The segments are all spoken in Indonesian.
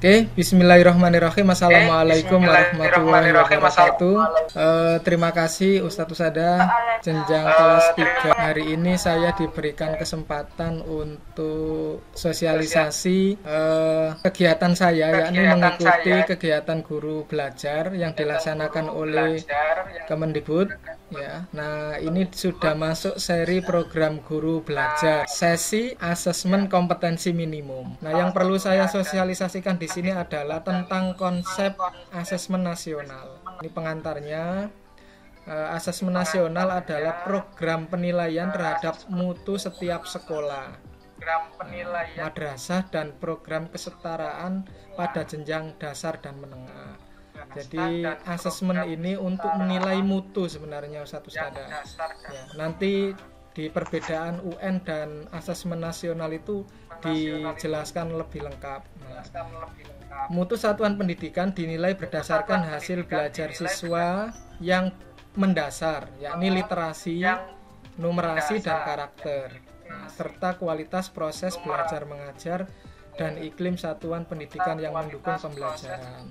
Oke, bismillahirrahmanirrahim. Assalamualaikum warahmatullahi wabarakatuh. Terima kasih Ustadz Usada, jenjang kelas 3. Hari ini saya diberikan kesempatan untuk sosialisasi kegiatan saya, yakni mengikuti kegiatan guru belajar yang dilaksanakan oleh Kemendikbud. Ya, nah ini sudah masuk seri program guru belajar, sesi asesmen kompetensi minimum. Nah, yang perlu saya sosialisasikan di sini adalah tentang konsep asesmen nasional. Ini pengantarnya. Asesmen nasional adalah program penilaian terhadap mutu setiap sekolah, madrasah, dan program kesetaraan pada jenjang dasar dan menengah. Jadi asesmen ini untuk menilai mutu sebenarnya Ustadz. Ya, nanti di perbedaan UN dan asesmen nasional itu dijelaskan lebih lengkap. Nah, mutu satuan pendidikan dinilai berdasarkan hasil belajar siswa yang mendasar, yakni literasi, numerasi, dan karakter, serta kualitas proses belajar mengajar dan iklim satuan pendidikan yang mendukung pembelajaran.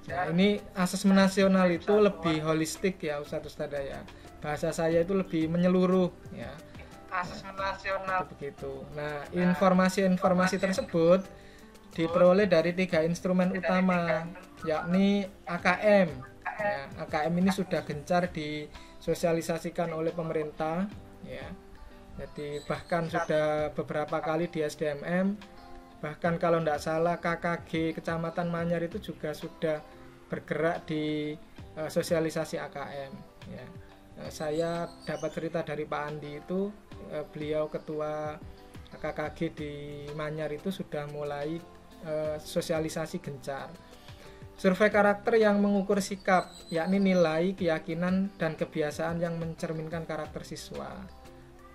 Nah, ini asesmen nasional itu lebih holistik ya Ustadz ya. Bahasa saya itu lebih menyeluruh ya. Asesmen nasional begitu. Nah, informasi-informasi tersebut diperoleh dari 3 instrumen utama, yakni AKM. Ya, AKM ini sudah gencar disosialisasikan oleh pemerintah ya. Jadi bahkan sudah beberapa kali di SDMM, bahkan kalau tidak salah KKG Kecamatan Manyar itu juga sudah bergerak di sosialisasi AKM ya. Saya dapat cerita dari Pak Andi itu, beliau ketua KKG di Manyar itu sudah mulai sosialisasi gencar. Survei karakter yang mengukur sikap, yakni nilai, keyakinan, dan kebiasaan yang mencerminkan karakter siswa.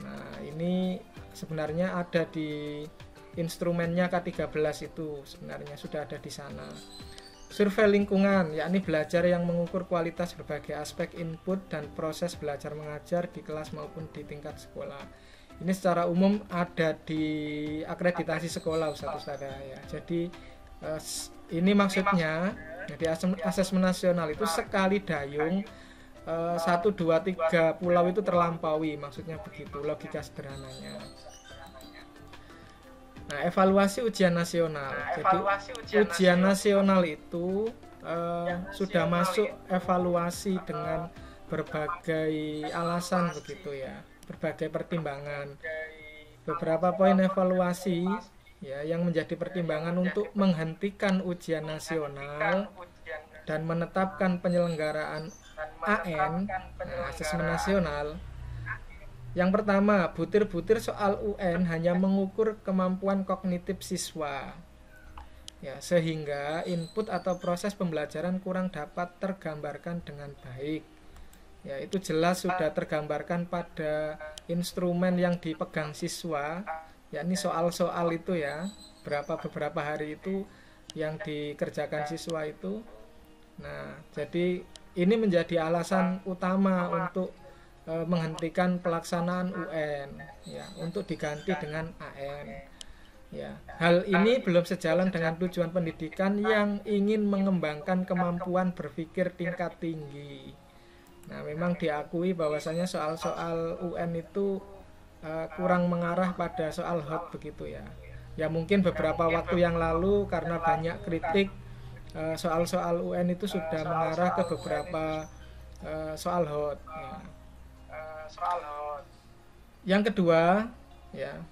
Nah, ini sebenarnya ada di instrumennya K13 itu, sebenarnya sudah ada di sana. Survei lingkungan, yakni belajar yang mengukur kualitas berbagai aspek input dan proses belajar mengajar di kelas maupun di tingkat sekolah. Ini secara umum ada di akreditasi sekolah Ustadz ya. Jadi ini maksudnya, jadi asesmen nasional itu sekali dayung 1, 2, 3 pulau itu terlampaui, maksudnya begitu logika sederhananya. Nah, evaluasi ujian nasional. Jadi ujian nasional itu sudah masuk evaluasi dengan berbagai alasan begitu ya, berbagai pertimbangan. Beberapa poin evaluasi ya yang menjadi pertimbangan untuk menghentikan ujian nasional dan menetapkan penyelenggaraan AN, asesmen nasional. Yang pertama, butir-butir soal UN hanya mengukur kemampuan kognitif siswa ya, sehingga input atau proses pembelajaran kurang dapat tergambarkan dengan baik ya. Itu jelas sudah tergambarkan pada instrumen yang dipegang siswa, yakni soal-soal itu ya, beberapa hari itu yang dikerjakan siswa itu. Nah, jadi ini menjadi alasan utama untuk menghentikan pelaksanaan UN ya, untuk diganti dengan AN ya. Hal ini belum sejalan dengan tujuan pendidikan yang ingin mengembangkan kemampuan berpikir tingkat tinggi. Nah, memang diakui bahwasanya soal-soal UN itu kurang mengarah pada soal hot begitu ya. Ya mungkin beberapa waktu yang lalu karena banyak kritik, soal-soal UN itu sudah mengarah ke beberapa soal hot ya. Yang kedua ya,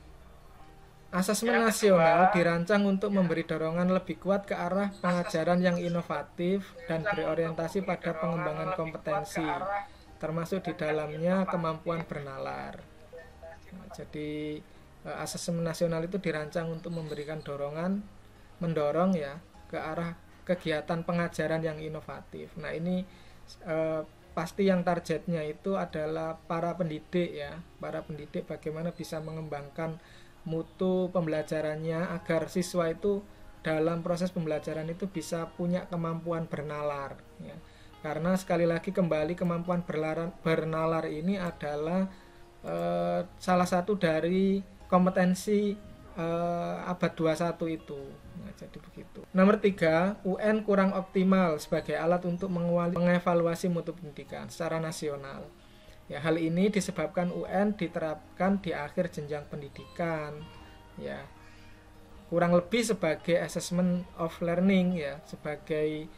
asesmen nasional dirancang untuk memberi dorongan lebih kuat ke arah pengajaran yang inovatif dan berorientasi pada pengembangan kompetensi, termasuk di dalamnya kemampuan bernalar. Nah, jadi asesmen nasional itu dirancang untuk memberikan mendorong ya ke arah kegiatan pengajaran yang inovatif. Nah, ini pasti yang targetnya itu adalah para pendidik ya, para pendidik bagaimana bisa mengembangkan mutu pembelajarannya agar siswa itu dalam proses pembelajaran itu bisa punya kemampuan bernalar ya. Karena sekali lagi kembali kemampuan bernalar ini adalah salah satu dari kompetensi abad 21 itu. Nah, jadi begitu. Nomor 3, UN kurang optimal sebagai alat untuk mengevaluasi mutu pendidikan secara nasional. Ya, hal ini disebabkan UN diterapkan di akhir jenjang pendidikan, ya. Kurang lebih sebagai assessment of learning, ya, sebagai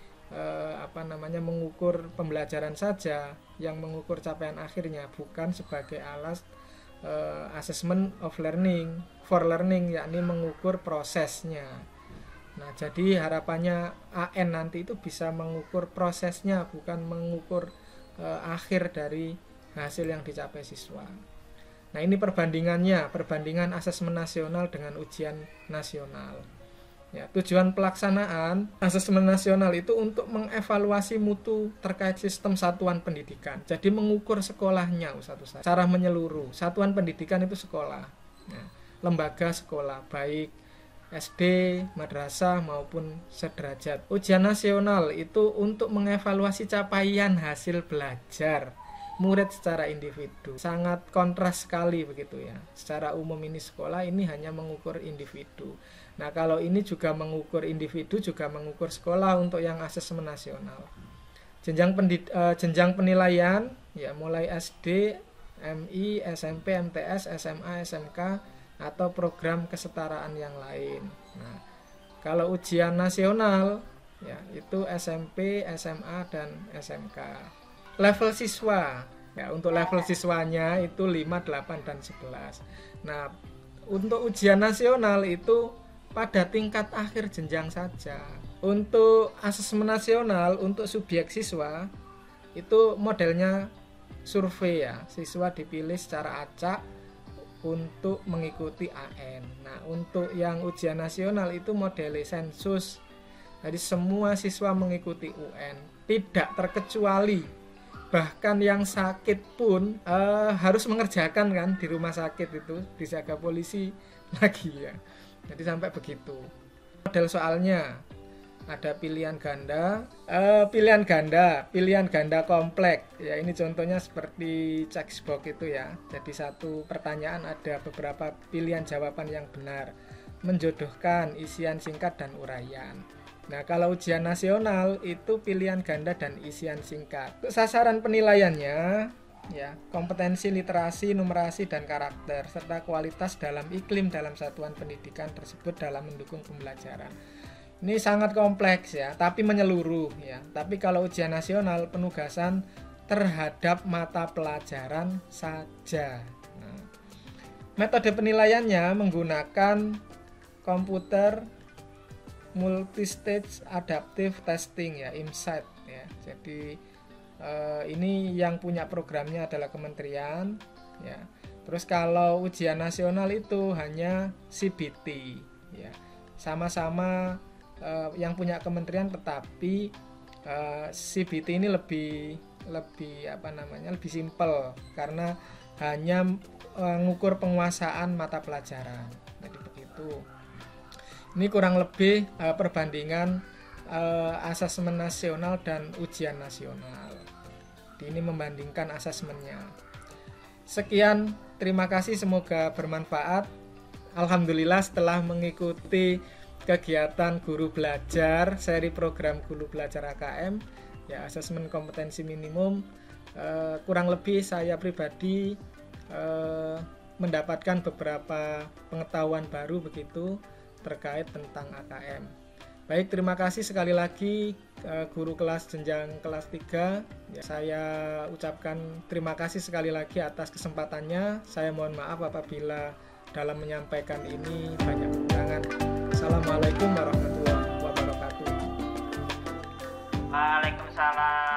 mengukur pembelajaran saja, yang mengukur capaian akhirnya, bukan sebagai alat assessment of learning for learning, yakni mengukur prosesnya. Nah, jadi harapannya AN nanti itu bisa mengukur prosesnya, bukan mengukur akhir dari hasil yang dicapai siswa. Nah, ini perbandingan asesmen nasional dengan ujian nasional. Ya, tujuan pelaksanaan asesmen nasional itu untuk mengevaluasi mutu terkait sistem satuan pendidikan. Jadi mengukur sekolahnya, secara menyeluruh. Satuan pendidikan itu sekolah, ya, lembaga sekolah, baik SD, madrasah maupun sederajat. Ujian nasional itu untuk mengevaluasi capaian hasil belajar murid secara individu. Sangat kontras sekali begitu ya. Secara umum ini sekolah ini hanya mengukur individu. Nah, kalau ini juga mengukur individu, juga mengukur sekolah untuk yang asesmen nasional. Jenjang penilaian ya mulai SD, MI, SMP, MTS, SMA, SMK atau program kesetaraan yang lain. Nah, kalau ujian nasional ya itu SMP, SMA dan SMK. Level siswa, ya untuk level siswanya itu 5, 8 dan 11. Nah, untuk ujian nasional itu pada tingkat akhir jenjang saja. Untuk asesmen nasional untuk subjek siswa itu modelnya survei ya. Siswa dipilih secara acak untuk mengikuti AN. Nah, untuk yang ujian nasional itu model sensus. Jadi semua siswa mengikuti UN, tidak terkecuali. Bahkan yang sakit pun harus mengerjakan kan di rumah sakit itu, dijaga polisi lagi ya. Jadi sampai begitu. Model soalnya ada pilihan ganda kompleks. Ya, ini contohnya seperti checkbox itu ya. Jadi satu pertanyaan ada beberapa pilihan jawaban yang benar, menjodohkan isian singkat dan uraian. Nah, kalau ujian nasional itu pilihan ganda dan isian singkat. Sasaran penilaiannya ya, kompetensi literasi, numerasi dan karakter serta kualitas dalam iklim dalam satuan pendidikan tersebut dalam mendukung pembelajaran. Ini sangat kompleks ya, tapi menyeluruh ya. Tapi kalau ujian nasional penugasan terhadap mata pelajaran saja. Nah, metode penilaiannya menggunakan komputer multistage adaptive testing ya, IMSAT ya. Jadi ini yang punya programnya adalah kementerian ya. Terus kalau ujian nasional itu hanya CBT ya. Sama-sama yang punya kementerian, tetapi CBT ini lebih simpel karena hanya mengukur penguasaan mata pelajaran. Jadi begitu. Ini kurang lebih perbandingan asesmen nasional dan ujian nasional. Ini membandingkan asesmennya. Sekian, terima kasih, semoga bermanfaat. Alhamdulillah setelah mengikuti kegiatan guru belajar, seri program guru belajar AKM ya, asesmen kompetensi minimum, kurang lebih saya pribadi mendapatkan beberapa pengetahuan baru begitu terkait tentang AKM. Baik, terima kasih sekali lagi guru kelas jenjang kelas 3 ya, saya ucapkan terima kasih sekali lagi atas kesempatannya. Saya mohon maaf apabila dalam menyampaikan ini banyak kekurangan. Assalamualaikum warahmatullahi wabarakatuh. Waalaikumsalam.